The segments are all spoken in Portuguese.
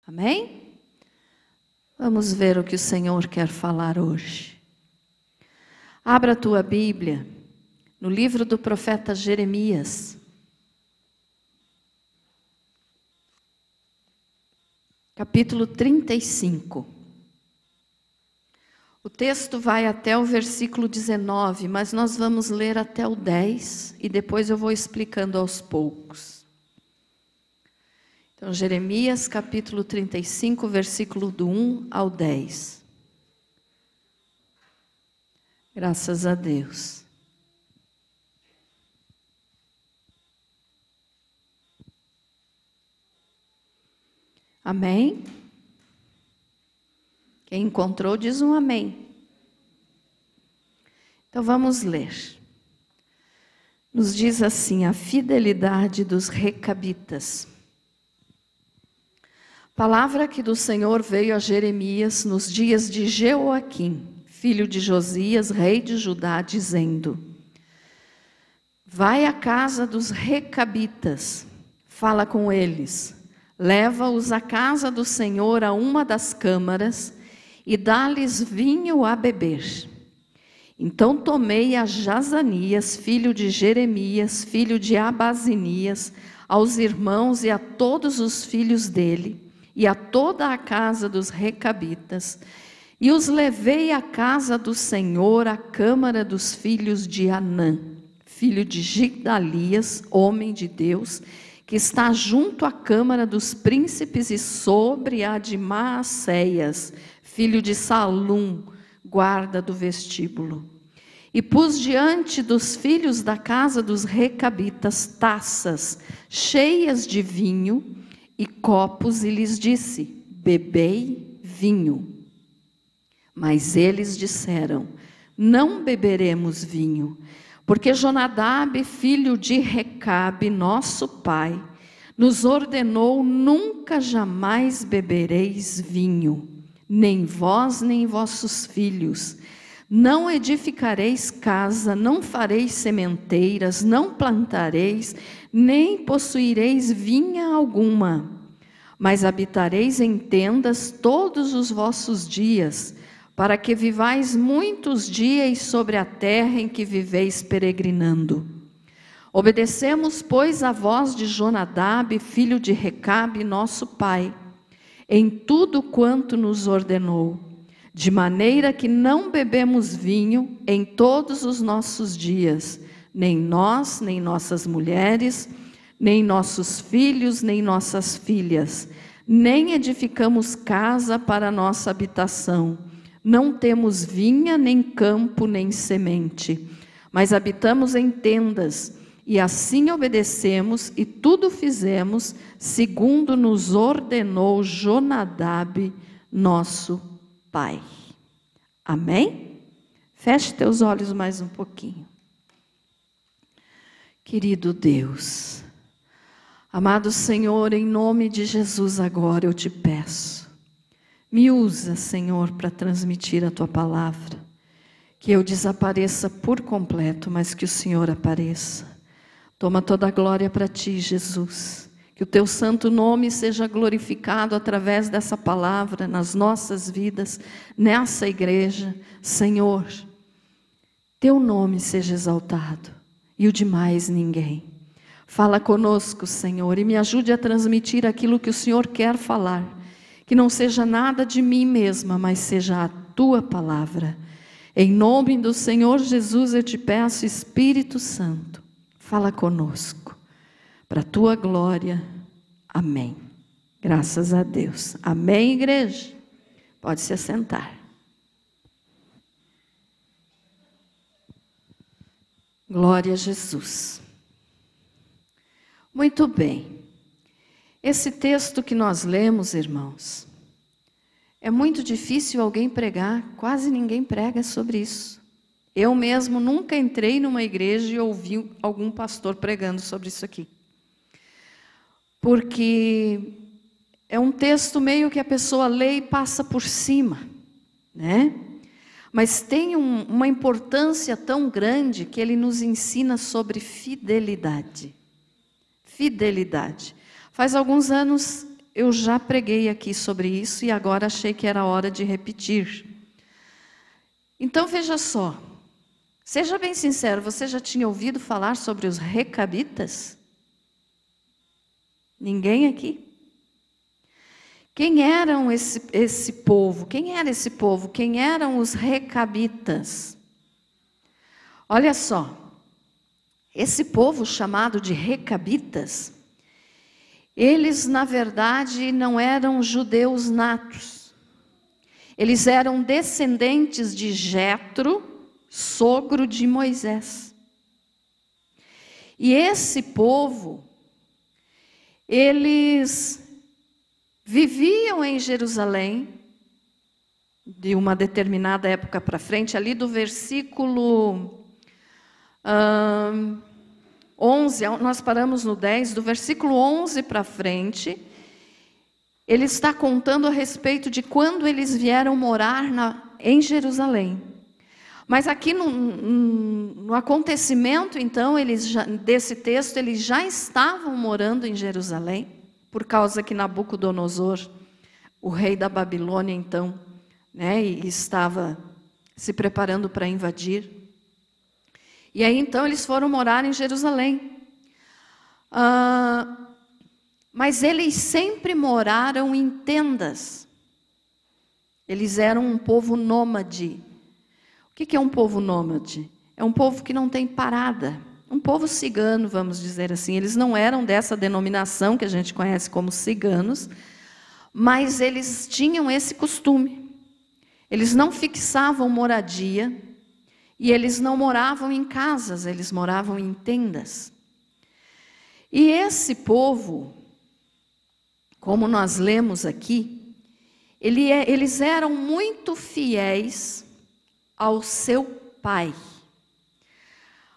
Amém? Vamos ver o que o Senhor quer falar hoje. Abra a tua Bíblia no livro do profeta Jeremias. Capítulo 35. O texto vai até o versículo 19, mas nós vamos ler até o 10 e depois eu vou explicando aos poucos. Então, Jeremias capítulo 35, versículo do 1 ao 10. Graças a Deus. Amém? Quem encontrou diz um amém. Então vamos ler. Nos diz assim: a fidelidade dos recabitas. Palavra que do Senhor veio a Jeremias nos dias de Jeoaquim, filho de Josias, rei de Judá, dizendo: vai à casa dos recabitas, fala com eles, leva-os à casa do Senhor a uma das câmaras e dá-lhes vinho a beber. Então tomei a Jazanias, filho de Jeremias, filho de Abazinias, aos irmãos e a todos os filhos dele, e a toda a casa dos recabitas, e os levei à casa do Senhor, à câmara dos filhos de Anã, filho de Gidalias, homem de Deus, que está junto à câmara dos príncipes, e sobre a de Maacéias, filho de Salum, guarda do vestíbulo. E pus diante dos filhos da casa dos recabitas taças cheias de vinho e copos, e lhes disse: bebei vinho. Mas eles disseram: não beberemos vinho, porque Jonadab, filho de Recabe, nosso pai, nos ordenou: nunca jamais bebereis vinho, nem vós nem vossos filhos. Não edificareis casa, não fareis sementeiras, não plantareis, nem possuireis vinha alguma, mas habitareis em tendas todos os vossos dias, para que vivais muitos dias sobre a terra em que viveis peregrinando. Obedecemos, pois, a voz de Jonadab, filho de Recabe, nosso pai, em tudo quanto nos ordenou, de maneira que não bebemos vinho em todos os nossos dias, nem nós, nem nossas mulheres, nem nossos filhos, nem nossas filhas, nem edificamos casa para nossa habitação, não temos vinha, nem campo, nem semente, mas habitamos em tendas, e assim obedecemos e tudo fizemos segundo nos ordenou Jonadab, nosso pai. Amém? Feche teus olhos mais um pouquinho. Querido Deus, amado Senhor, em nome de Jesus agora eu te peço, me usa, Senhor, para transmitir a tua palavra, que eu desapareça por completo, mas que o Senhor apareça. Toma toda a glória para ti, Jesus. Que o teu santo nome seja glorificado através dessa palavra nas nossas vidas, nessa igreja. Senhor, teu nome seja exaltado e o de mais ninguém. Fala conosco, Senhor, e me ajude a transmitir aquilo que o Senhor quer falar. Que não seja nada de mim mesma, mas seja a tua palavra. Em nome do Senhor Jesus eu te peço, Espírito Santo, fala conosco. Para a tua glória, amém. Graças a Deus. Amém, igreja? Pode se assentar. Glória a Jesus. Muito bem. Esse texto que nós lemos, irmãos, é muito difícil alguém pregar, quase ninguém prega sobre isso. Eu mesmo nunca entrei numa igreja e ouvi algum pastor pregando sobre isso aqui. Porque é um texto meio que a pessoa lê e passa por cima, né? Mas tem uma importância tão grande que ele nos ensina sobre fidelidade. Fidelidade. Faz alguns anos eu já preguei aqui sobre isso e agora achei que era hora de repetir. Então veja só, seja bem sincero, você já tinha ouvido falar sobre os recabitas? Ninguém aqui? Quem eram esse povo? Quem era esse povo? Quem eram os recabitas? Olha só, esse povo chamado de recabitas, eles na verdade não eram judeus natos. Eles eram descendentes de Jetro, sogro de Moisés. E esse povo, eles viviam em Jerusalém, de uma determinada época para frente, ali do versículo 11, nós paramos no 10, do versículo 11 para frente, ele está contando a respeito de quando eles vieram morar em Jerusalém. Mas aqui no acontecimento, então, desse texto, eles já estavam morando em Jerusalém, por causa que Nabucodonosor, o rei da Babilônia, então, estava se preparando para invadir. E aí, então, eles foram morar em Jerusalém. Mas eles sempre moraram em tendas. Eles eram um povo nômade. O que é um povo nômade? É um povo que não tem parada. Um povo cigano, vamos dizer assim. Eles não eram dessa denominação que a gente conhece como ciganos, mas eles tinham esse costume. Eles não fixavam moradia e eles não moravam em casas, eles moravam em tendas. E esse povo, como nós lemos aqui, eles eram muito fiéis ao seu pai.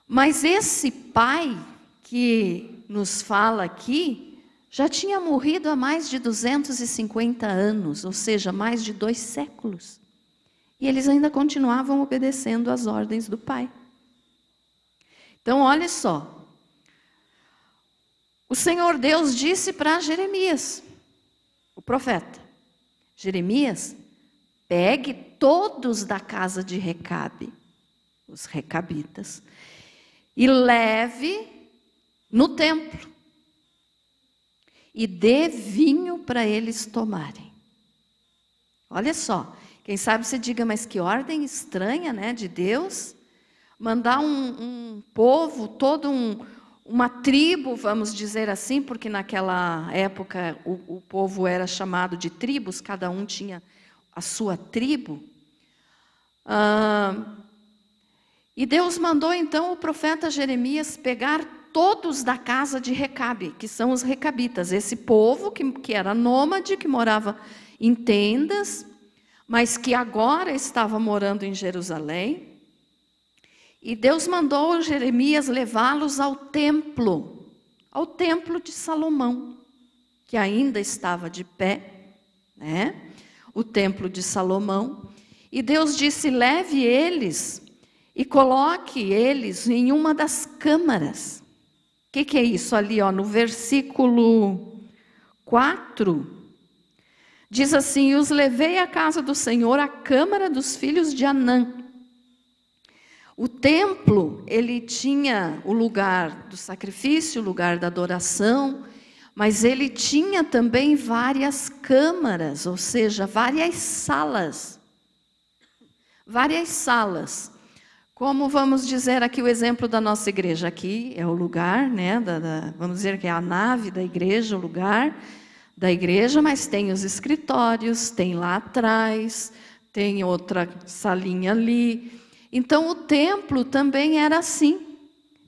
Mas esse pai que nos fala aqui já tinha morrido há mais de 250 anos, ou seja, mais de 2 séculos. E eles ainda continuavam obedecendo às ordens do pai. Então, olha só. O Senhor Deus disse para Jeremias, o profeta: Jeremias, pegue todos da casa de Recabe, os recabitas, e leve no templo e dê vinho para eles tomarem. Olha só, quem sabe você diga, mas que ordem estranha, né, de Deus, mandar um povo, uma tribo, vamos dizer assim, porque naquela época o povo era chamado de tribos, cada um tinha a sua tribo. E Deus mandou então o profeta Jeremias pegar todos da casa de Recabe, que são os recabitas, esse povo que era nômade, que morava em tendas, mas que agora estava morando em Jerusalém. E Deus mandou Jeremias levá-los ao templo de Salomão, que ainda estava de pé, né? O templo de Salomão. E Deus disse: leve eles e coloque eles em uma das câmaras. O que é isso ali, no versículo 4? Diz assim: os levei à casa do Senhor, à câmara dos filhos de Anã. O templo, ele tinha o lugar do sacrifício, o lugar da adoração, mas ele tinha também várias câmaras, ou seja, várias salas. Várias salas. Como vamos dizer aqui o exemplo da nossa igreja. Aqui é o lugar, né, vamos dizer que é a nave da igreja, o lugar da igreja, mas tem os escritórios, tem lá atrás, tem outra salinha ali. Então o templo também era assim.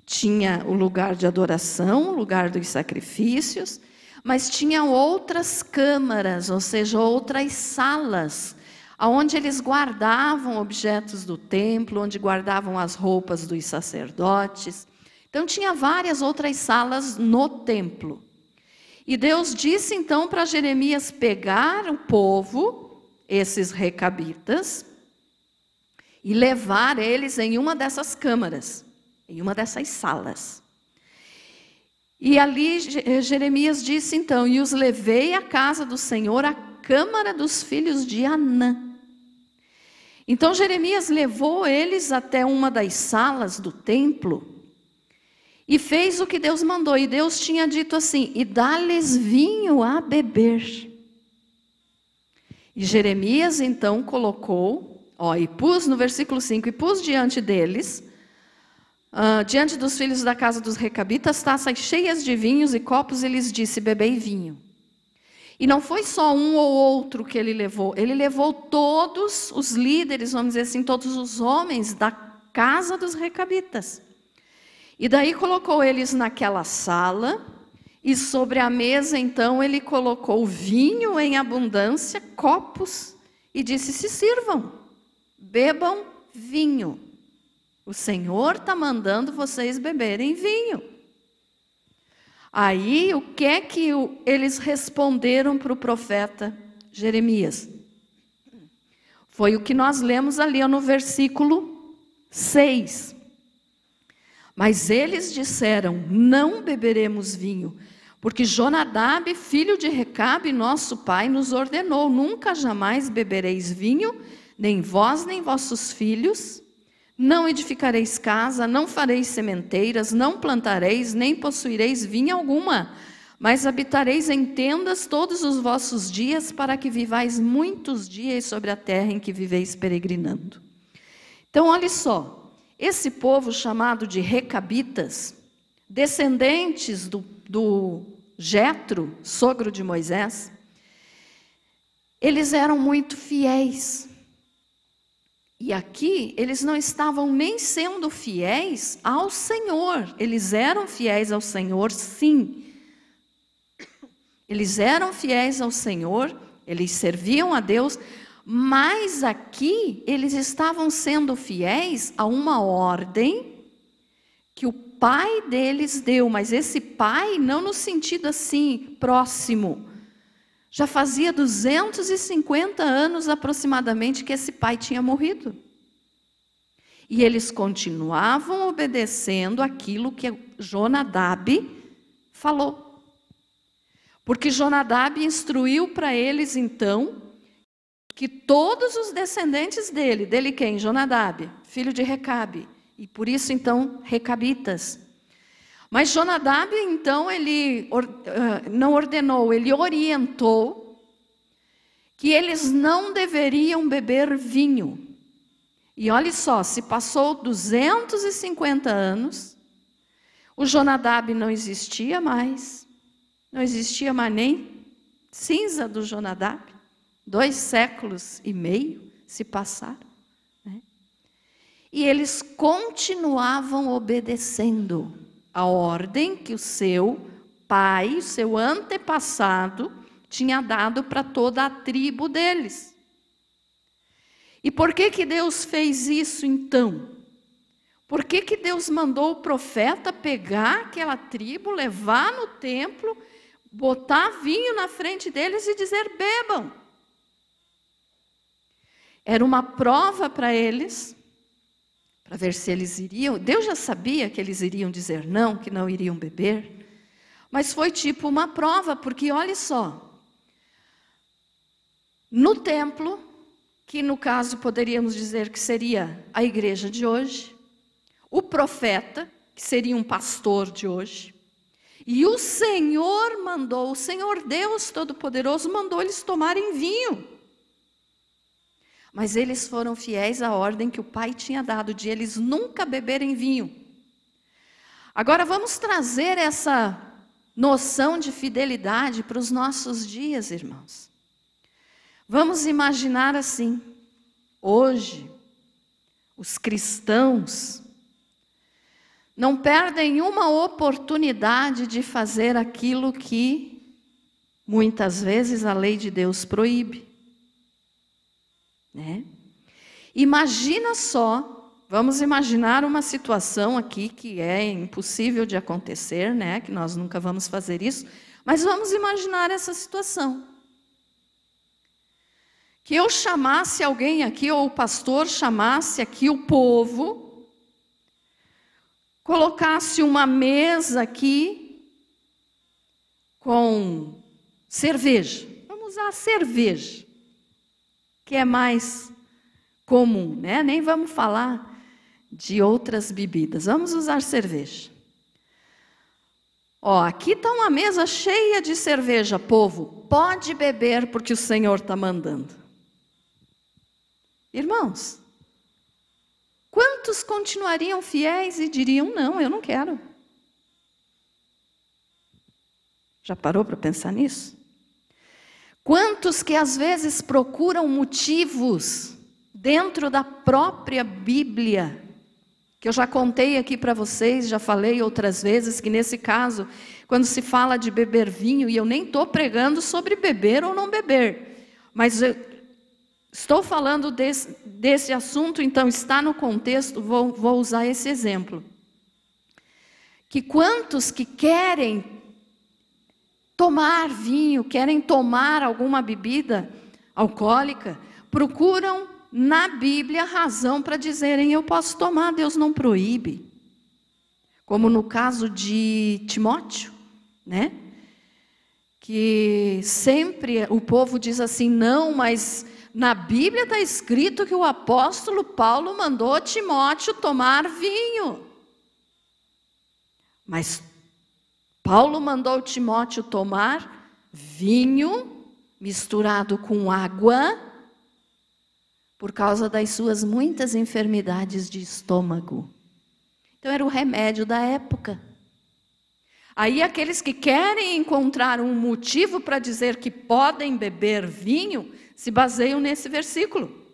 Tinha o lugar de adoração, o lugar dos sacrifícios, mas tinha outras câmaras, ou seja, outras salas, onde eles guardavam objetos do templo, onde guardavam as roupas dos sacerdotes. Então tinha várias outras salas no templo. E Deus disse então para Jeremias pegar o povo, esses recabitas, e levar eles em uma dessas câmaras, em uma dessas salas. E ali Jeremias disse então: e os levei à casa do Senhor, à câmara dos filhos de Anã. Então Jeremias levou eles até uma das salas do templo e fez o que Deus mandou. E Deus tinha dito assim: e dá-lhes vinho a beber. E Jeremias então colocou, e pus no versículo 5, e pus diante deles, diante dos filhos da casa dos recabitas, taças cheias de vinhos e copos, e lhes disse: bebei vinho. E não foi só um ou outro que ele levou todos os líderes, vamos dizer assim, todos os homens da casa dos recabitas. E daí colocou eles naquela sala, e sobre a mesa então ele colocou vinho em abundância, copos, e disse: se sirvam, bebam vinho. O Senhor está mandando vocês beberem vinho. Aí, o que é que eles responderam para o profeta Jeremias? Foi o que nós lemos ali no versículo 6. Mas eles disseram: não beberemos vinho, porque Jonadab, filho de Recabe, nosso pai, nos ordenou: nunca jamais bebereis vinho, nem vós, nem vossos filhos. Não edificareis casa, não fareis sementeiras, não plantareis, nem possuireis vinha alguma, mas habitareis em tendas todos os vossos dias, para que vivais muitos dias sobre a terra em que viveis peregrinando. Então, olha só, esse povo chamado de recabitas, descendentes do Jetro, sogro de Moisés, eles eram muito fiéis. E aqui, eles não estavam nem sendo fiéis ao Senhor. Eles eram fiéis ao Senhor, sim. Eles eram fiéis ao Senhor, eles serviam a Deus, mas aqui eles estavam sendo fiéis a uma ordem que o pai deles deu. Mas esse pai, não no sentido assim, próximo. Já fazia 250 anos aproximadamente que esse pai tinha morrido. E eles continuavam obedecendo aquilo que Jonadab falou. Porque Jonadab instruiu para eles então que todos os descendentes dele quem? Jonadab, filho de Recabe. E por isso então recabitas. Mas Jonadab, então, ele não ordenou, ele orientou que eles não deveriam beber vinho. E olha só, se passou 250 anos, o Jonadab não existia mais, não existia mais nem cinza do Jonadab, 2 séculos e meio se passaram, né? E eles continuavam obedecendo a ordem que o seu pai, o seu antepassado, tinha dado para toda a tribo deles. E por que Deus fez isso então? Por que Deus mandou o profeta pegar aquela tribo, levar no templo, botar vinho na frente deles e dizer: bebam? Era uma prova para eles, para ver se eles iriam. Deus já sabia que eles iriam dizer não, que não iriam beber. Mas foi tipo uma prova, porque olha só. No templo, que no caso poderíamos dizer que seria a igreja de hoje, o profeta, que seria um pastor de hoje, e o Senhor mandou, o Senhor Deus Todo-Poderoso mandou eles tomarem vinho. Mas eles foram fiéis à ordem que o pai tinha dado, de eles nunca beberem vinho. Agora vamos trazer essa noção de fidelidade para os nossos dias, irmãos. Vamos imaginar assim, hoje, os cristãos não perdem uma oportunidade de fazer aquilo que muitas vezes a lei de Deus proíbe. Né? Imagina só, vamos imaginar uma situação aqui que é impossível de acontecer, né? Que nós nunca vamos fazer isso, mas vamos imaginar essa situação. Que eu chamasse alguém aqui, ou o pastor chamasse aqui o povo, colocasse uma mesa aqui com cerveja. Vamos usar a cerveja, que é mais comum, né? Nem vamos falar de outras bebidas. Vamos usar cerveja. Ó, aqui está uma mesa cheia de cerveja, povo. Pode beber porque o Senhor está mandando. Irmãos, quantos continuariam fiéis e diriam, não, eu não quero? Já parou para pensar nisso? Quantos que às vezes procuram motivos dentro da própria Bíblia, que eu já contei aqui para vocês, já falei outras vezes, que nesse caso, quando se fala de beber vinho, e eu nem estou pregando sobre beber ou não beber, mas estou falando desse assunto, então está no contexto, vou usar esse exemplo. Que quantos que querem tomar vinho, querem tomar alguma bebida alcoólica, procuram na Bíblia razão para dizerem, eu posso tomar, Deus não proíbe. Como no caso de Timóteo, né? Que sempre o povo diz assim, não, mas na Bíblia está escrito que o apóstolo Paulo mandou Timóteo tomar vinho. Mas Paulo mandou Timóteo tomar vinho misturado com água por causa das suas muitas enfermidades de estômago. Então era o remédio da época. Aí aqueles que querem encontrar um motivo para dizer que podem beber vinho, se baseiam nesse versículo.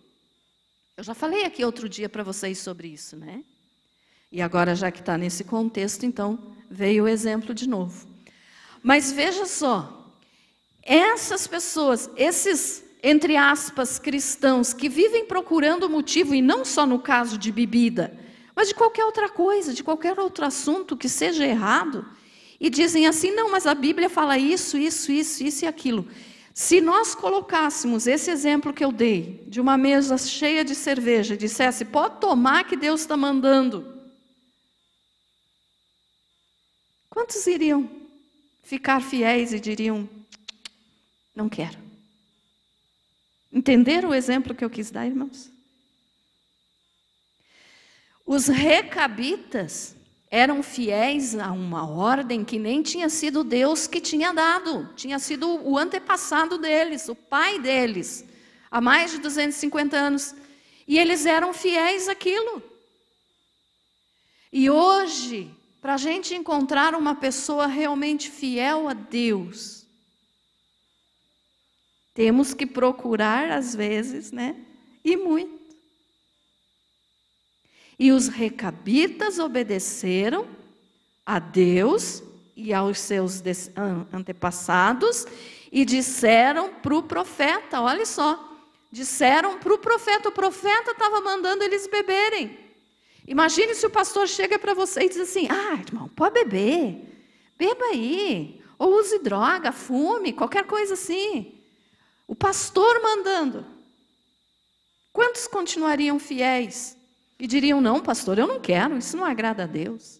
Eu já falei aqui outro dia para vocês sobre isso, né? E agora, já que está nesse contexto, então, veio o exemplo de novo. Mas veja só, essas pessoas, esses, entre aspas, cristãos, que vivem procurando motivo, e não só no caso de bebida, mas de qualquer outra coisa, de qualquer outro assunto que seja errado, e dizem assim, não, mas a Bíblia fala isso, isso, isso, isso e aquilo. Se nós colocássemos esse exemplo que eu dei, de uma mesa cheia de cerveja, e dissesse, pode tomar que Deus está mandando, quantos iriam ficar fiéis e diriam, não quero? Entenderam o exemplo que eu quis dar, irmãos? Os recabitas eram fiéis a uma ordem que nem tinha sido Deus que tinha dado, tinha sido o antepassado deles, o pai deles, há mais de 250 anos. E eles eram fiéis àquilo. E hoje, para a gente encontrar uma pessoa realmente fiel a Deus, temos que procurar, às vezes, né? E muito. E os recabitas obedeceram a Deus e aos seus antepassados e disseram para o profeta, olha só, disseram para o profeta estava mandando eles beberem. Imagine se o pastor chega para você e diz assim, irmão, pode beber, beba aí, ou use droga, fume, qualquer coisa assim. O pastor mandando. Quantos continuariam fiéis? E diriam, não, pastor, eu não quero, isso não agrada a Deus.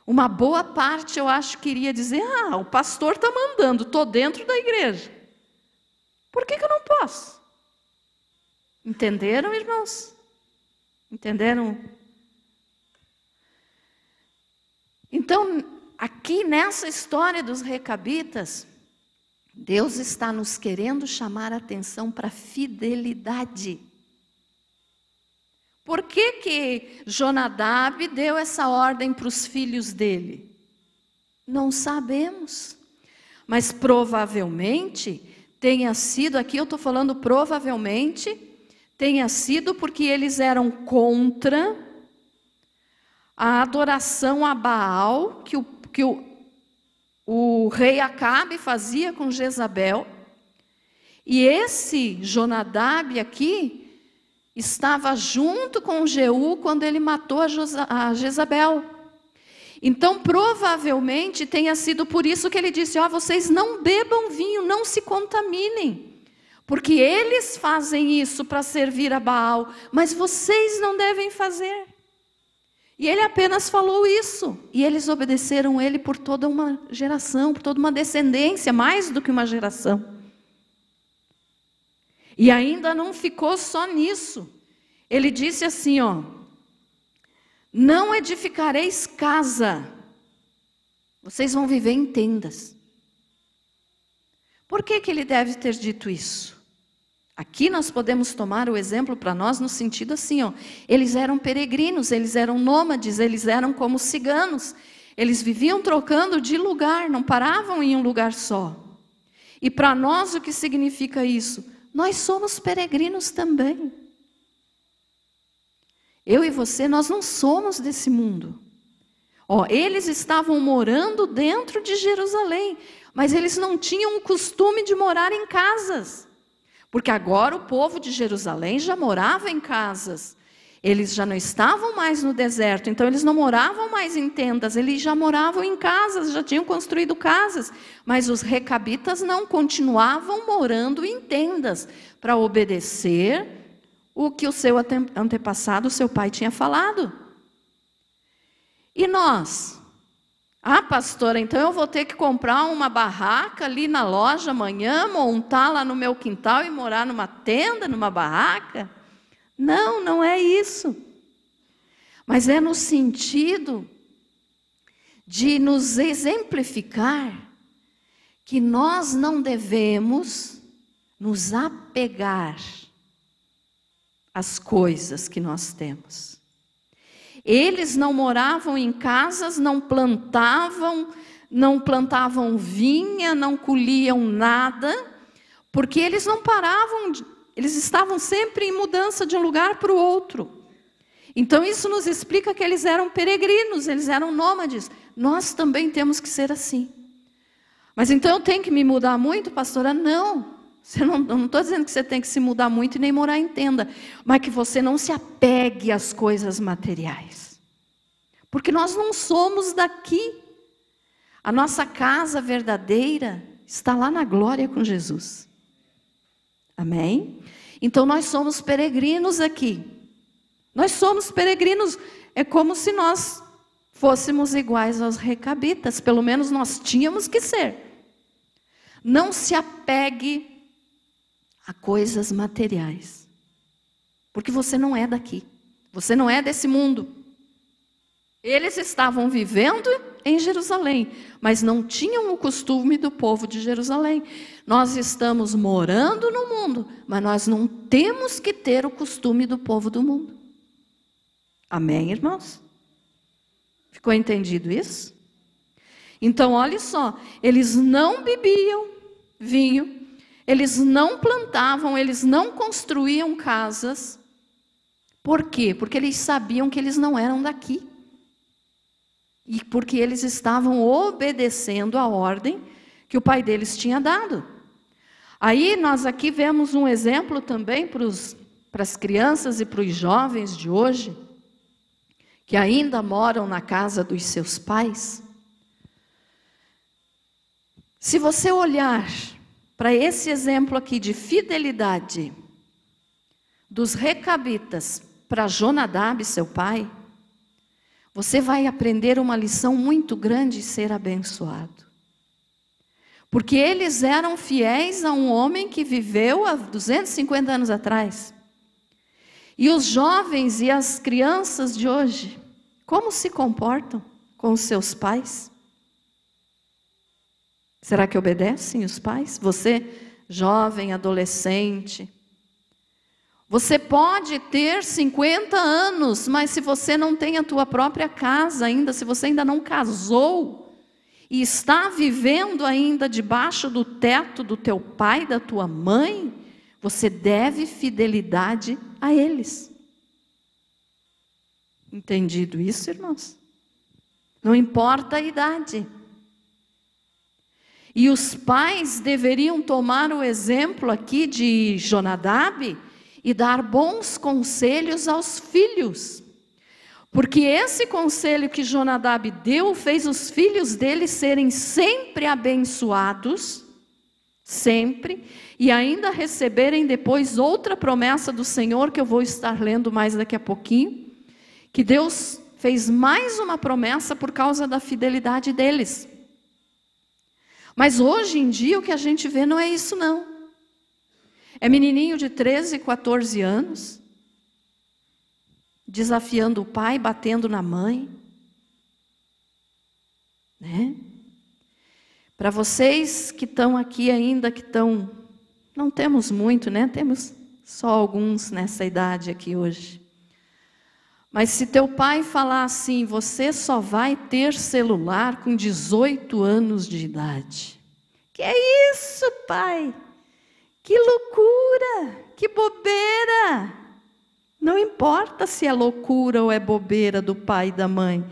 Uma boa parte, eu acho, que iria dizer, o pastor está mandando, estou dentro da igreja. Por que eu não posso? Entenderam, irmãos? Entenderam? Então, aqui nessa história dos recabitas, Deus está nos querendo chamar a atenção para a fidelidade. Por que Jonadab deu essa ordem para os filhos dele? Não sabemos. Mas provavelmente tenha sido, aqui eu estou falando provavelmente, tenha sido porque eles eram contra a adoração a Baal que o rei Acabe fazia com Jezabel. E esse Jonadab aqui estava junto com Jeú quando ele matou a Jezabel. Então, provavelmente, tenha sido por isso que ele disse, vocês não bebam vinho, não se contaminem. Porque eles fazem isso para servir a Baal, mas vocês não devem fazer. E ele apenas falou isso. E eles obedeceram ele por toda uma geração, por toda uma descendência, mais do que uma geração. E ainda não ficou só nisso. Ele disse assim, ó: não edificareis casa, vocês vão viver em tendas. Por que ele deve ter dito isso? Aqui nós podemos tomar o exemplo para nós no sentido assim, ó, eles eram peregrinos, eles eram nômades, eles eram como ciganos. Eles viviam trocando de lugar, não paravam em um lugar só. E para nós o que significa isso? Nós somos peregrinos também. Eu e você, nós não somos desse mundo. Ó, eles estavam morando dentro de Jerusalém, mas eles não tinham o costume de morar em casas. Porque agora o povo de Jerusalém já morava em casas. Eles já não estavam mais no deserto, então eles não moravam mais em tendas, eles já moravam em casas, já tinham construído casas. Mas os recabitas não, continuavam morando em tendas, para obedecer o que o seu antepassado, o seu pai, tinha falado. E nós? Ah, pastora, então eu vou ter que comprar uma barraca ali na loja amanhã, montar lá no meu quintal e morar numa tenda, numa barraca? Não, não é isso. Mas é no sentido de nos exemplificar que nós não devemos nos apegar às coisas que nós temos. Eles não moravam em casas, não plantavam vinha, não colhiam nada, porque eles não paravam, eles estavam sempre em mudança de um lugar para o outro. Então isso nos explica que eles eram peregrinos, eles eram nômades. Nós também temos que ser assim. Mas então eu tenho que me mudar muito, pastora? Não. Eu não estou dizendo que você tem que se mudar muito e nem morar em tenda, mas que você não se apegue às coisas materiais. Porque nós não somos daqui. A nossa casa verdadeira está lá na glória com Jesus. Amém? Então nós somos peregrinos aqui. Nós somos peregrinos. É como se nós fôssemos iguais aos recabitas. Pelo menos nós tínhamos que ser. Não se apegue a coisas materiais. Porque você não é daqui. Você não é desse mundo. Eles estavam vivendo em Jerusalém, mas não tinham o costume do povo de Jerusalém. Nós estamos morando no mundo, mas nós não temos que ter o costume do povo do mundo. Amém, irmãos? Ficou entendido isso? Então, olha só, eles não bebiam vinho, eles não plantavam, eles não construíam casas. Por quê? Porque eles sabiam que eles não eram daqui. E porque eles estavam obedecendo a ordem que o pai deles tinha dado. Aí nós aqui vemos um exemplo também para as crianças e para os jovens de hoje, que ainda moram na casa dos seus pais. Se você olhar para esse exemplo aqui de fidelidade dos recabitas para Jonadab, seu pai, você vai aprender uma lição muito grande e ser abençoado. Porque eles eram fiéis a um homem que viveu há 250 anos atrás. E os jovens e as crianças de hoje, como se comportam com os seus pais? Será que obedecem os pais? Você, jovem, adolescente, você pode ter 50 anos, mas se você não tem a tua própria casa ainda, se você ainda não casou, e está vivendo ainda debaixo do teto do teu pai, da tua mãe, você deve fidelidade a eles. Entendido isso, irmãos? Não importa a idade. E os pais deveriam tomar o exemplo aqui de Jonadab e dar bons conselhos aos filhos. Porque esse conselho que Jonadab deu fez os filhos dele serem sempre abençoados, sempre, e ainda receberem depois outra promessa do Senhor, que eu vou estar lendo mais daqui a pouquinho, que Deus fez mais uma promessa por causa da fidelidade deles. Mas hoje em dia o que a gente vê não é isso não. É menininho de 13, 14 anos, desafiando o pai, batendo na mãe. Né? Para vocês que estão aqui ainda, não temos muito, né? Temos só alguns nessa idade aqui hoje. Mas se teu pai falar assim, você só vai ter celular com 18 anos de idade. Que é isso, pai? Que loucura, que bobeira. Não importa se é loucura ou é bobeira do pai e da mãe.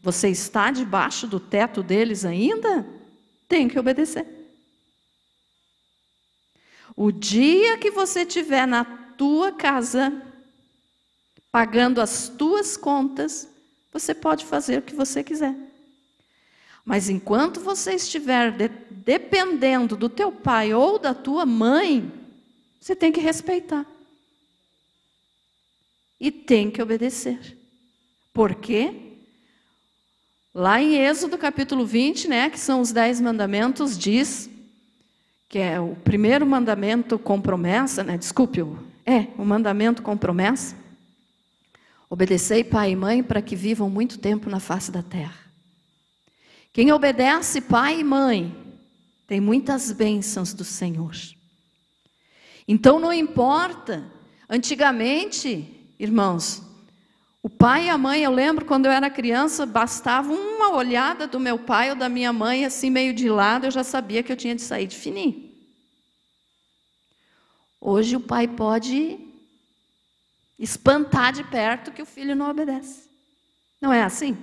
Você está debaixo do teto deles ainda? Tem que obedecer. O dia que você estiver na tua casa, pagando as tuas contas, você pode fazer o que você quiser. Mas enquanto você estiver dependendo do teu pai ou da tua mãe, você tem que respeitar. E tem que obedecer. Por quê? Lá em Êxodo capítulo 20, né, que são os 10 mandamentos, diz que é o primeiro mandamento com promessa, né? O mandamento com promessa. Obedecei pai e mãe para que vivam muito tempo na face da terra. Quem obedece pai e mãe tem muitas bênçãos do Senhor. Então não importa. Antigamente, irmãos, o pai e a mãe, eu lembro quando eu era criança, bastava uma olhada do meu pai ou da minha mãe, assim meio de lado, eu já sabia que eu tinha de sair de fininho. Hoje o pai pode espantar de perto que o filho não obedece. Não é assim?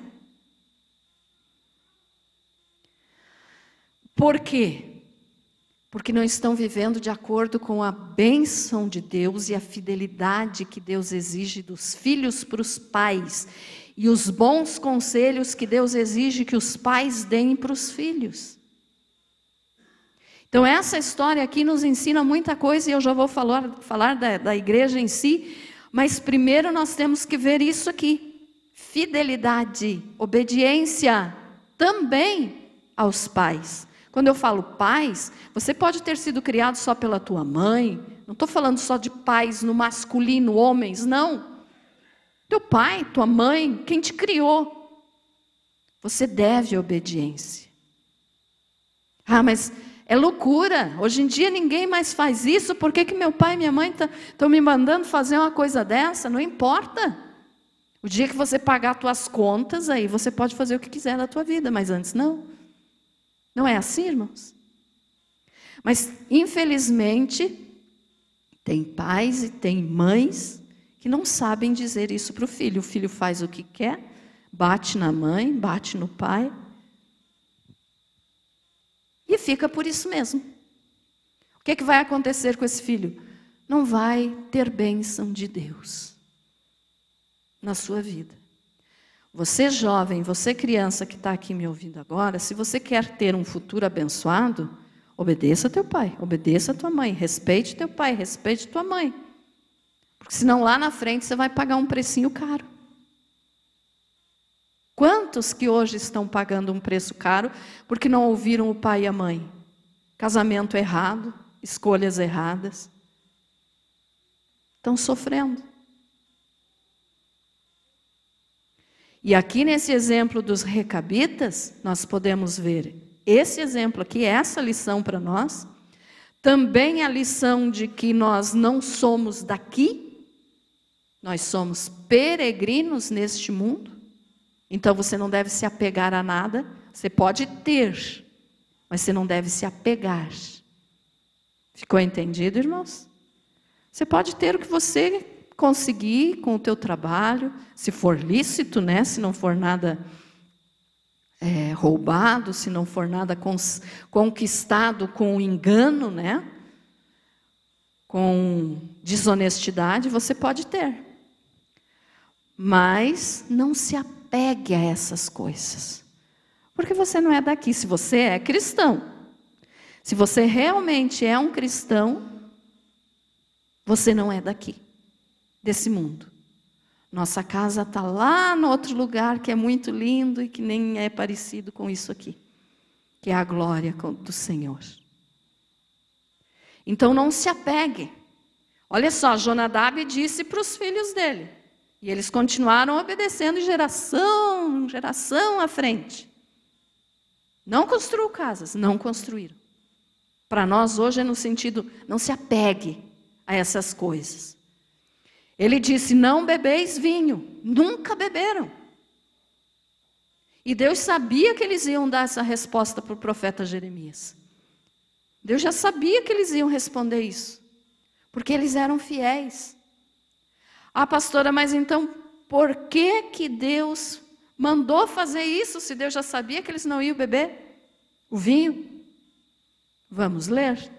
Por quê? Porque não estão vivendo de acordo com a bênção de Deus e a fidelidade que Deus exige dos filhos para os pais. E os bons conselhos que Deus exige que os pais deem para os filhos. Então essa história aqui nos ensina muita coisa e eu já vou falar da igreja em si. Mas primeiro nós temos que ver isso aqui. Fidelidade, obediência também aos pais. Quando eu falo pais, você pode ter sido criado só pela tua mãe. Não estou falando só de pais no masculino, homens, não. Teu pai, tua mãe, quem te criou. Você deve obediência. Ah, mas é loucura. Hoje em dia ninguém mais faz isso. Por que meu pai e minha mãe estão me mandando fazer uma coisa dessa? Não importa. O dia que você pagar as tuas contas, aí você pode fazer o que quiser da tua vida, mas antes não. Não é assim, irmãos? Mas, infelizmente, tem pais e tem mães que não sabem dizer isso para o filho. O filho faz o que quer, bate na mãe, bate no pai. E fica por isso mesmo. O que vai acontecer com esse filho? Não vai ter bênção de Deus na sua vida. Você jovem, você criança que está aqui me ouvindo agora, se você quer ter um futuro abençoado, obedeça teu pai, obedeça tua mãe, respeite teu pai, respeite tua mãe. Porque senão lá na frente você vai pagar um precinho caro. Quantos que hoje estão pagando um preço caro porque não ouviram o pai e a mãe? Casamento errado, escolhas erradas. Estão sofrendo. E aqui nesse exemplo dos recabitas, nós podemos ver esse exemplo aqui, essa lição para nós. Também a lição de que nós não somos daqui, nós somos peregrinos neste mundo. Então você não deve se apegar a nada, você pode ter, mas você não deve se apegar. Ficou entendido, irmãos? Você pode ter o que você conseguir com o teu trabalho, se for lícito, né? Se não for nada roubado, se não for nada conquistado com engano, né? Com desonestidade, você pode ter. Mas não se apegue a essas coisas, porque você não é daqui. Se você é cristão, se você realmente é um cristão, você não é daqui, desse mundo. Nossa casa está lá no outro lugar que é muito lindo e que nem é parecido com isso aqui, que é a glória do Senhor. Então não se apegue. Olha só, Jonadab disse para os filhos dele, e eles continuaram obedecendo geração à frente. Não construam casas, não construíram. Para nós hoje é no sentido, não se apegue a essas coisas. Ele disse, não bebeis vinho. Nunca beberam. E Deus sabia que eles iam dar essa resposta para o profeta Jeremias. Deus já sabia que eles iam responder isso. Porque eles eram fiéis. Ah, pastora, mas então por que Deus mandou fazer isso se Deus já sabia que eles não iam beber o vinho? Vamos ler?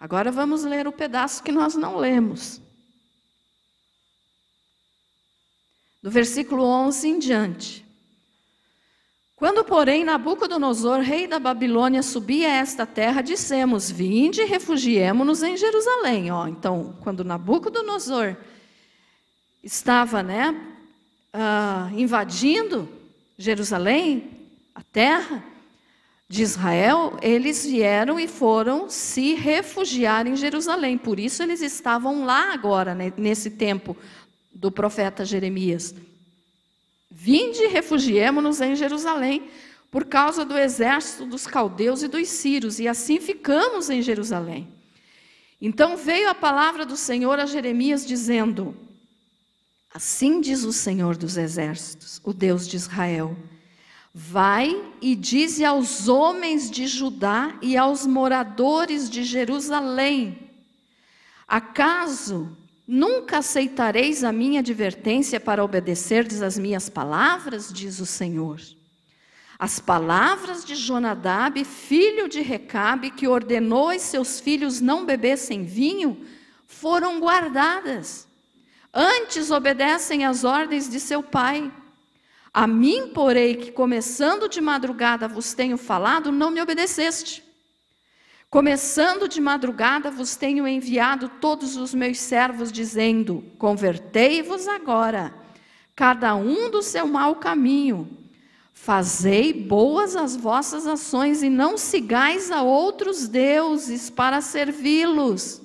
Agora vamos ler o pedaço que nós não lemos. Do versículo 11 em diante. Quando, porém, Nabucodonosor, rei da Babilônia, subia a esta terra, dissemos, vinde e refugiemo-nos em Jerusalém. Então, quando Nabucodonosor estava invadindo Jerusalém, a terra de Israel, eles vieram e foram se refugiar em Jerusalém. Por isso eles estavam lá agora, nesse tempo do profeta Jeremias. Vinde e refugiemo-nos em Jerusalém, por causa do exército dos caldeus e dos sírios, e assim ficamos em Jerusalém. Então veio a palavra do Senhor a Jeremias, dizendo, assim diz o Senhor dos exércitos, o Deus de Israel, vai e dize aos homens de Judá e aos moradores de Jerusalém, acaso nunca aceitareis a minha advertência para obedecerdes às minhas palavras, diz o Senhor. As palavras de Jonadab, filho de Recabe, que ordenou aos seus filhos não bebessem vinho, foram guardadas. Antes obedecem às ordens de seu pai. A mim, porém, que começando de madrugada vos tenho falado, não me obedeceste. Começando de madrugada vos tenho enviado todos os meus servos, dizendo, convertei-vos agora, cada um do seu mau caminho. Fazei boas as vossas ações e não sigais a outros deuses para servi-los.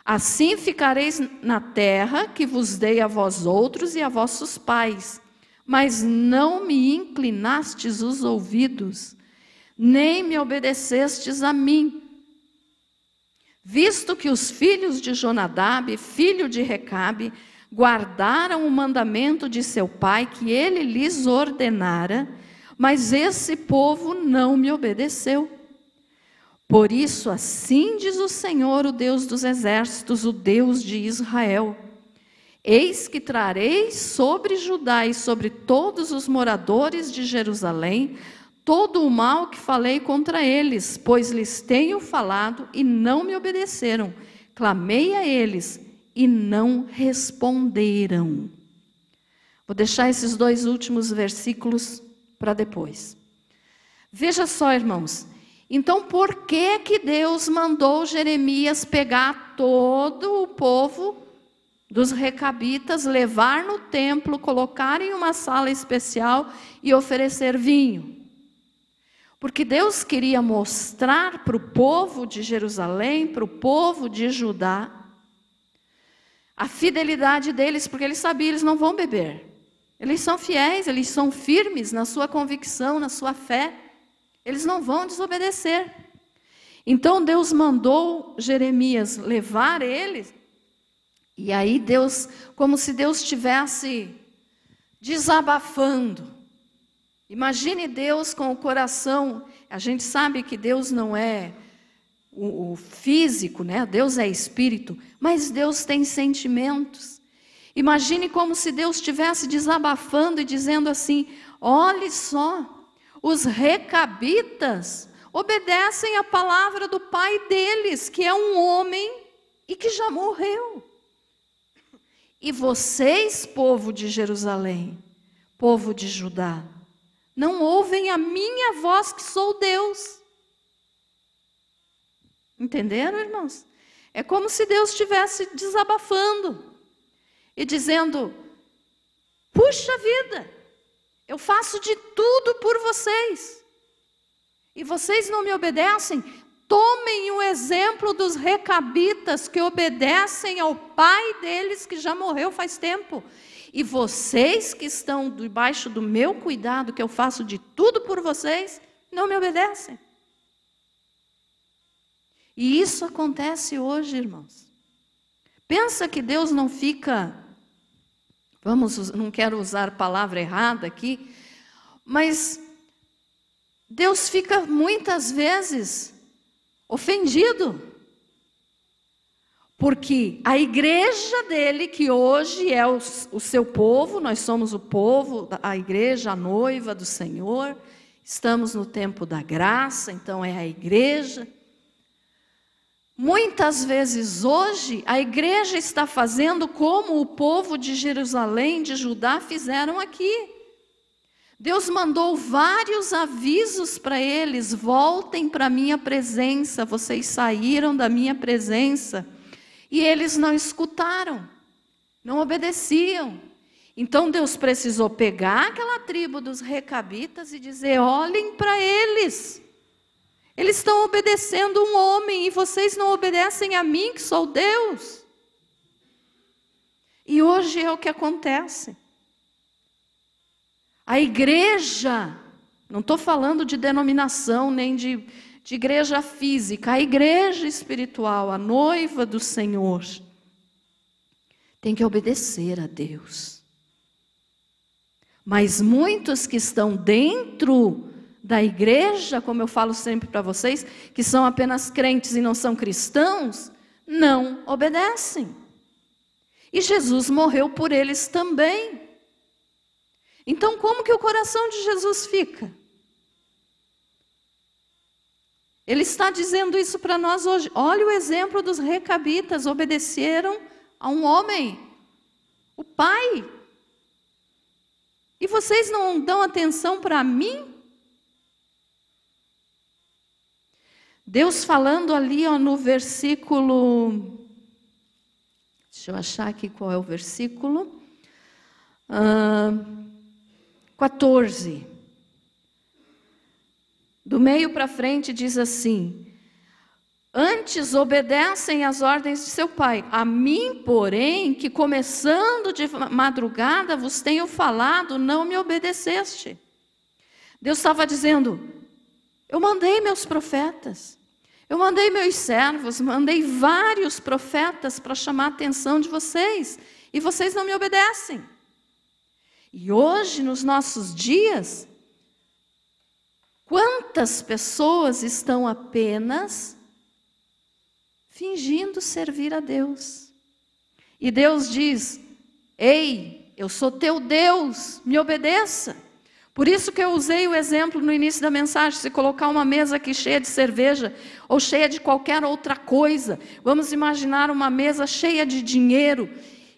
Assim ficareis na terra que vos dei a vós outros e a vossos pais. Mas não me inclinastes os ouvidos, nem me obedecestes a mim. Visto que os filhos de Jonadab, filho de Recabe, guardaram o mandamento de seu pai que ele lhes ordenara, mas esse povo não me obedeceu. Por isso, assim diz o Senhor, o Deus dos exércitos, o Deus de Israel, eis que trarei sobre Judá e sobre todos os moradores de Jerusalém todo o mal que falei contra eles, pois lhes tenho falado e não me obedeceram. Clamei a eles e não responderam. Vou deixar esses dois últimos versículos para depois. Veja só, irmãos. Então, por que Deus mandou Jeremias pegar todo o povo dos recabitas, levar no templo, colocar em uma sala especial e oferecer vinho? Porque Deus queria mostrar para o povo de Jerusalém, para o povo de Judá, a fidelidade deles, porque eles sabiam, eles não vão beber. Eles são fiéis, eles são firmes na sua convicção, na sua fé. Eles não vão desobedecer. Então Deus mandou Jeremias levar eles, e aí Deus, como se Deus estivesse desabafando. Imagine Deus com o coração, a gente sabe que Deus não é o físico, né? Deus é espírito, mas Deus tem sentimentos. Imagine como se Deus estivesse desabafando e dizendo assim, olhe só, os recabitas obedecem a palavra do pai deles, que é um homem e que já morreu. E vocês, povo de Jerusalém, povo de Judá, não ouvem a minha voz, que sou Deus. Entenderam, irmãos? É como se Deus estivesse desabafando e dizendo, Puxa vida, eu faço de tudo por vocês. E vocês não me obedecem? Tomem o exemplo dos recabitas que obedecem ao pai deles que já morreu faz tempo. E vocês que estão debaixo do meu cuidado, que eu faço de tudo por vocês, não me obedecem. E isso acontece hoje, irmãos. Pensa que Deus não fica, não quero usar a palavra errada aqui, mas Deus fica muitas vezes ofendido. Porque a igreja dele, que hoje é o seu povo, nós somos o povo, a igreja, a noiva do Senhor, estamos no tempo da graça, então é a igreja. Muitas vezes hoje, a igreja está fazendo como o povo de Jerusalém, de Judá, fizeram aqui. Deus mandou vários avisos para eles: voltem para a minha presença, vocês saíram da minha presença. E eles não escutaram, não obedeciam. Então Deus precisou pegar aquela tribo dos recabitas e dizer: olhem para eles. Eles estão obedecendo um homem e vocês não obedecem a mim, que sou Deus. E hoje é o que acontece. A igreja, não estou falando de denominação nem de igreja física, a igreja espiritual, a noiva do Senhor, tem que obedecer a Deus. Mas muitos que estão dentro da igreja, como eu falo sempre para vocês, que são apenas crentes e não são cristãos, não obedecem. E Jesus morreu por eles também. Então, como que o coração de Jesus fica? Ele está dizendo isso para nós hoje. Olha o exemplo dos recabitas, obedeceram a um homem, o pai. E vocês não dão atenção para mim? Deus falando ali no versículo, deixa eu achar aqui qual é o versículo, 14. Do meio para frente diz assim: antes obedecem às ordens de seu pai. A mim, porém, que começando de madrugada vos tenho falado, não me obedeceste. Deus estava dizendo: eu mandei meus profetas, eu mandei meus servos, mandei vários profetas para chamar a atenção de vocês, e vocês não me obedecem. E hoje, nos nossos dias, quantas pessoas estão apenas fingindo servir a Deus? E Deus diz: ei, eu sou teu Deus, me obedeça. Por isso que eu usei o exemplo no início da mensagem: se colocar uma mesa aqui cheia de cerveja ou cheia de qualquer outra coisa, vamos imaginar uma mesa cheia de dinheiro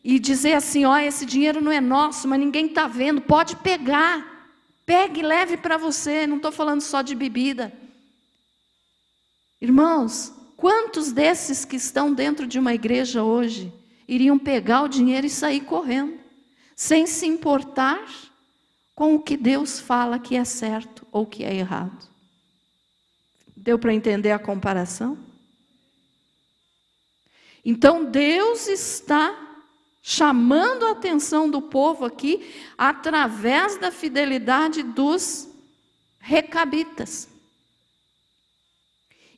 e dizer assim: ó, esse dinheiro não é nosso, mas ninguém está vendo, pode pegar. Pegue e leve para você, não estou falando só de bebida. Irmãos, quantos desses que estão dentro de uma igreja hoje iriam pegar o dinheiro e sair correndo, sem se importar com o que Deus fala que é certo ou que é errado? Deu para entender a comparação? Então Deus está chamando a atenção do povo aqui através da fidelidade dos recabitas.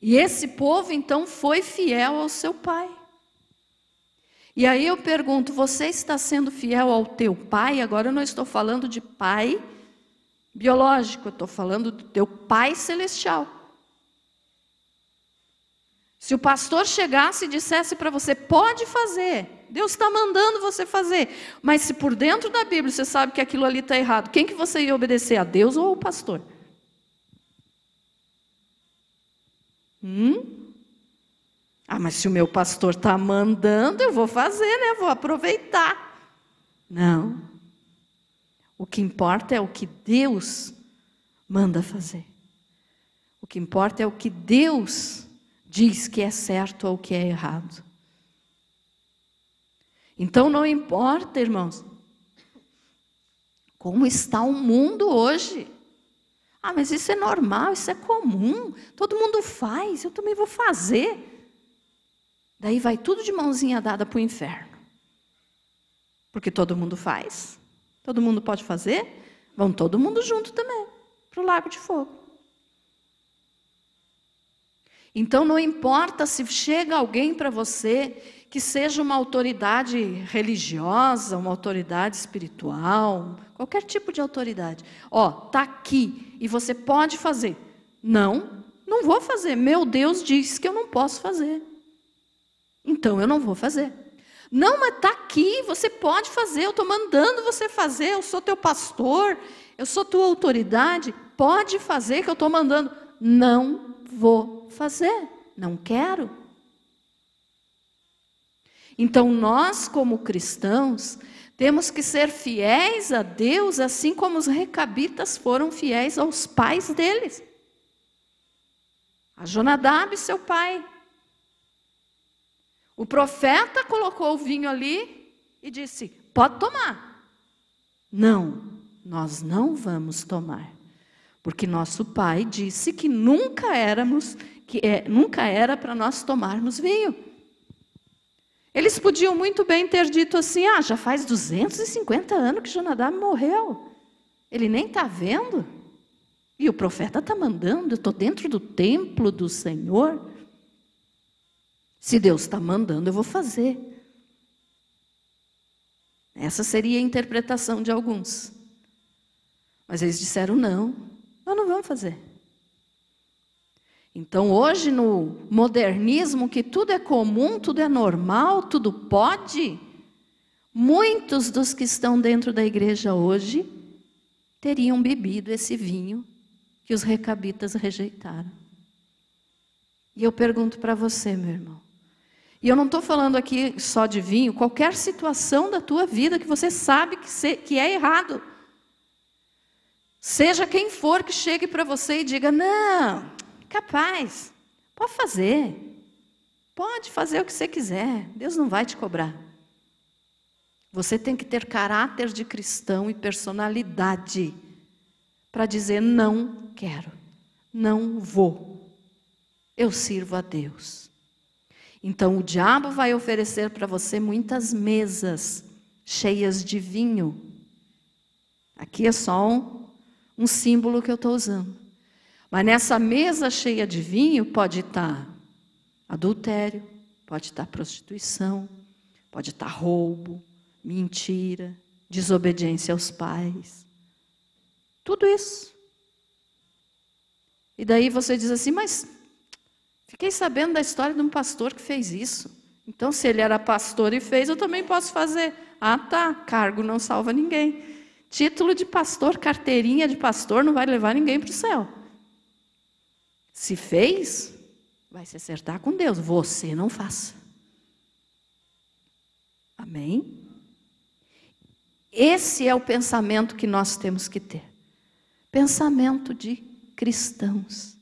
E esse povo então foi fiel ao seu pai. E aí eu pergunto: você está sendo fiel ao teu pai? Agora eu não estou falando de pai biológico, eu estou falando do teu pai celestial. Se o pastor chegasse e dissesse para você: pode fazer, Deus está mandando você fazer, mas se por dentro da Bíblia você sabe que aquilo ali está errado, quem que você ia obedecer, a Deus ou ao pastor? Ah, mas se o meu pastor está mandando, eu vou fazer, né? Vou aproveitar. Não. O que importa é o que Deus manda fazer. O que importa é o que Deus diz que é certo ou que é errado. Então não importa, irmãos, como está o mundo hoje. Ah, mas isso é normal, isso é comum, todo mundo faz, eu também vou fazer. Daí vai tudo de mãozinha dada para o inferno. Porque todo mundo faz, todo mundo pode fazer, vão todo mundo junto também, para o lago de fogo. Então não importa se chega alguém para você que seja uma autoridade religiosa, uma autoridade espiritual, qualquer tipo de autoridade. Ó, está aqui e você pode fazer. Não, não vou fazer. Meu Deus diz que eu não posso fazer. Então eu não vou fazer. Não, mas está aqui, você pode fazer, eu estou mandando você fazer, eu sou teu pastor, eu sou tua autoridade, pode fazer que eu estou mandando. Não vou fazer, não quero. Então nós, como cristãos, temos que ser fiéis a Deus, assim como os recabitas foram fiéis aos pais deles. A Jonadab, seu pai. O profeta colocou o vinho ali e disse, pode tomar. Não, nós não vamos tomar. Porque nosso pai disse que nunca era para nós tomarmos vinho. Eles podiam muito bem ter dito assim, já faz 250 anos que Jonadab morreu. Ele nem está vendo. E o profeta está mandando, eu estou dentro do templo do Senhor. Se Deus está mandando, eu vou fazer. Essa seria a interpretação de alguns. Mas eles disseram, não, nós não vamos fazer. Então, hoje, no modernismo, que tudo é comum, tudo é normal, tudo pode, muitos dos que estão dentro da igreja hoje teriam bebido esse vinho que os recabitas rejeitaram. E eu pergunto para você, meu irmão, e eu não estou falando aqui só de vinho, qualquer situação da tua vida que você sabe que é errado. Seja quem for que chegue para você e diga, não, capaz, pode fazer o que você quiser, Deus não vai te cobrar. Você tem que ter caráter de cristão e personalidade para dizer, não quero, não vou, eu sirvo a Deus. Então o diabo vai oferecer para você muitas mesas cheias de vinho. Aqui é só um símbolo que eu estou usando. Mas nessa mesa cheia de vinho pode estar adultério, pode estar prostituição, pode estar roubo, mentira, desobediência aos pais. Tudo isso. E daí você diz assim, mas fiquei sabendo da história de um pastor que fez isso. Então, se ele era pastor e fez, eu também posso fazer. Ah, tá, cargo não salva ninguém. Título de pastor, carteirinha de pastor não vai levar ninguém para o céu. Se fez, vai se acertar com Deus. Você não faça. Amém? Esse é o pensamento que nós temos que ter. Pensamento de cristãos.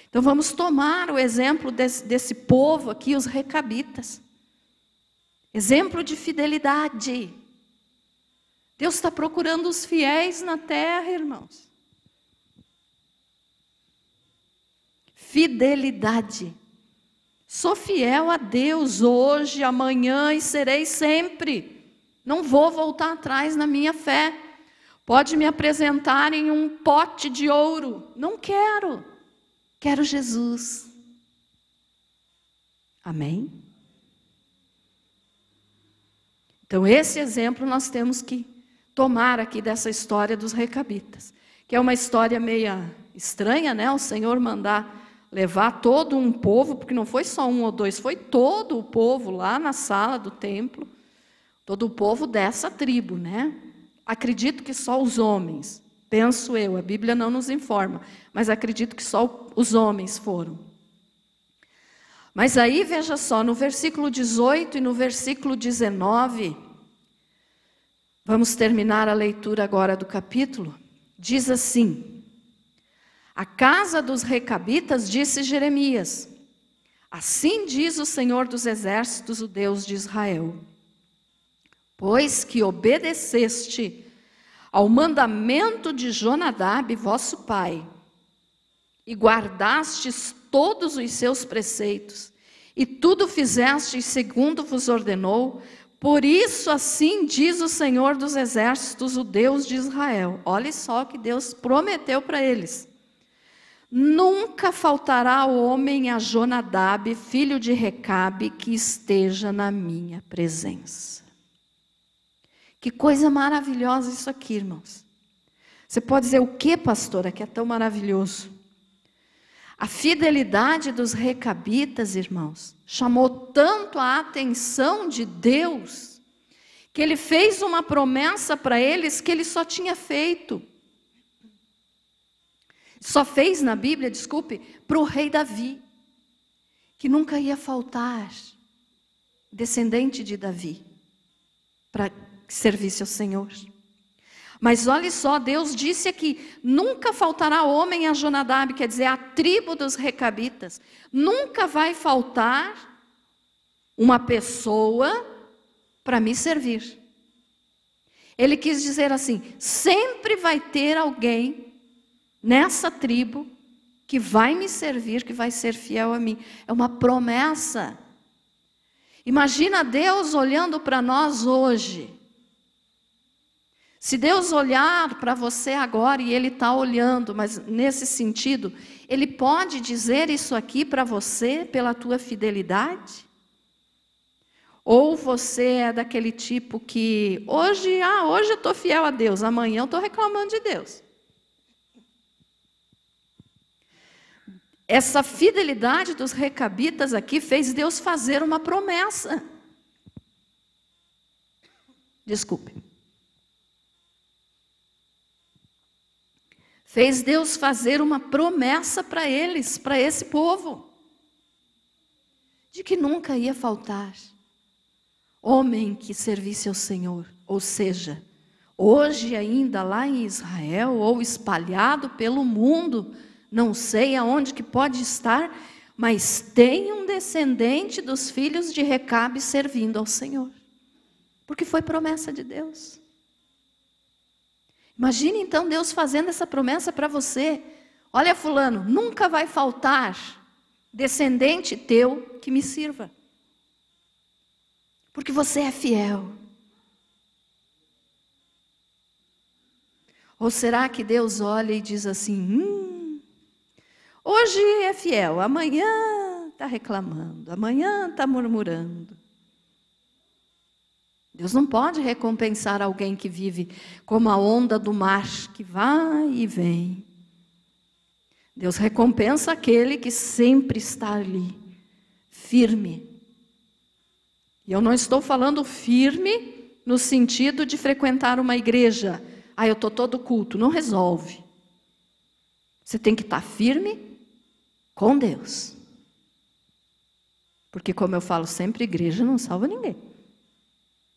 Então vamos tomar o exemplo desse povo aqui, os recabitas. Exemplo de fidelidade. Deus está procurando os fiéis na terra, irmãos. Fidelidade. Sou fiel a Deus hoje, amanhã e serei sempre. Não vou voltar atrás na minha fé. Pode me apresentar em um pote de ouro. Não quero. Quero Jesus. Amém? Então, esse exemplo nós temos que tomar aqui dessa história dos recabitas, que é uma história meia estranha, né? O Senhor mandar levar todo um povo, porque não foi só um ou dois, foi todo o povo lá na sala do templo, todo o povo dessa tribo, né? Acredito que só os homens, penso eu, a Bíblia não nos informa, mas acredito que só os homens foram. Mas aí, veja só, no versículo 18 e no versículo 19, vamos terminar a leitura agora do capítulo, diz assim, a casa dos recabitas, disse Jeremias, assim diz o Senhor dos Exércitos, o Deus de Israel, pois que obedeceste ao mandamento de Jonadab, vosso pai, e guardastes todos os seus preceitos, e tudo fizestes segundo vos ordenou, por isso assim diz o Senhor dos Exércitos, o Deus de Israel. Olha só o que Deus prometeu para eles. Nunca faltará homem a Jonadab, filho de Recabe, que esteja na minha presença. Que coisa maravilhosa isso aqui, irmãos. Você pode dizer, o que, pastora, que é tão maravilhoso? A fidelidade dos recabitas, irmãos, chamou tanto a atenção de Deus, que Ele fez uma promessa para eles que Ele só tinha feito. Só fez na Bíblia, desculpe, para o rei Davi, que nunca ia faltar descendente de Davi, para que servisse ao Senhor. Mas olha só, Deus disse aqui, nunca faltará homem a Jonadab, quer dizer, a tribo dos recabitas. Nunca vai faltar uma pessoa para me servir. Ele quis dizer assim, sempre vai ter alguém nessa tribo que vai me servir, que vai ser fiel a mim. É uma promessa. Imagina Deus olhando para nós hoje. Se Deus olhar para você agora, e Ele está olhando, mas nesse sentido, Ele pode dizer isso aqui para você pela tua fidelidade? Ou você é daquele tipo que, hoje eu estou fiel a Deus, amanhã eu estou reclamando de Deus. Essa fidelidade dos recabitas aqui fez Deus fazer uma promessa. Desculpe. Fez Deus fazer uma promessa para eles, para esse povo, de que nunca ia faltar homem que servisse ao Senhor. Ou seja, hoje ainda lá em Israel, ou espalhado pelo mundo, não sei aonde que pode estar, mas tem um descendente dos filhos de Recabe servindo ao Senhor, porque foi promessa de Deus. Imagine então Deus fazendo essa promessa para você. Olha, fulano, nunca vai faltar descendente teu que me sirva, porque você é fiel. Ou será que Deus olha e diz assim, hoje é fiel, amanhã está reclamando, amanhã está murmurando. Deus não pode recompensar alguém que vive como a onda do mar, que vai e vem. Deus recompensa aquele que sempre está ali, firme. E eu não estou falando firme no sentido de frequentar uma igreja. Eu estou todo culto. Não resolve. Você tem que estar firme com Deus. Porque, como eu falo sempre, igreja não salva ninguém.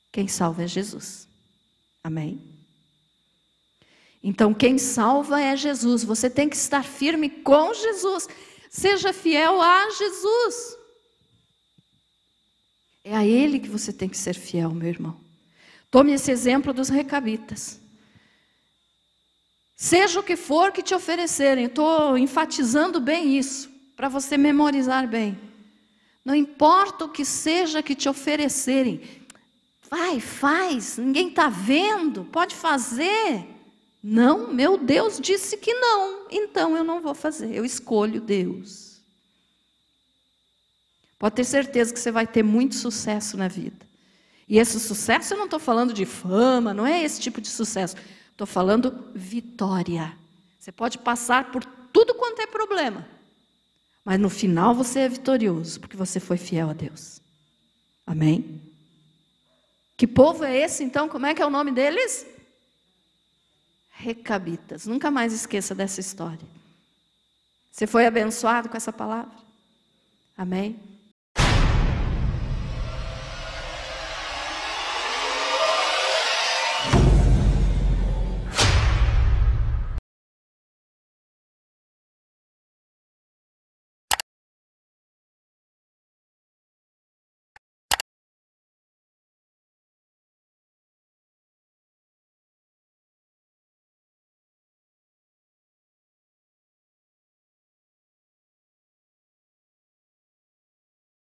Quem salva é Jesus. Amém? Então, quem salva é Jesus. Você tem que estar firme com Jesus. Seja fiel a Jesus. É a Ele que você tem que ser fiel, meu irmão. Tome esse exemplo dos recabitas. Seja o que for que te oferecerem, estou enfatizando bem isso, para você memorizar bem. Não importa o que seja que te oferecerem, vai, faz, ninguém está vendo, pode fazer. Não, meu Deus disse que não, então eu não vou fazer, eu escolho Deus. Pode ter certeza que você vai ter muito sucesso na vida. E esse sucesso, eu não estou falando de fama, não é esse tipo de sucesso. Estou falando vitória. Você pode passar por tudo quanto é problema, mas no final você é vitorioso, porque você foi fiel a Deus. Amém? Que povo é esse, então? Como é que é o nome deles? Recabitas. Nunca mais esqueça dessa história. Você foi abençoado com essa palavra? Amém?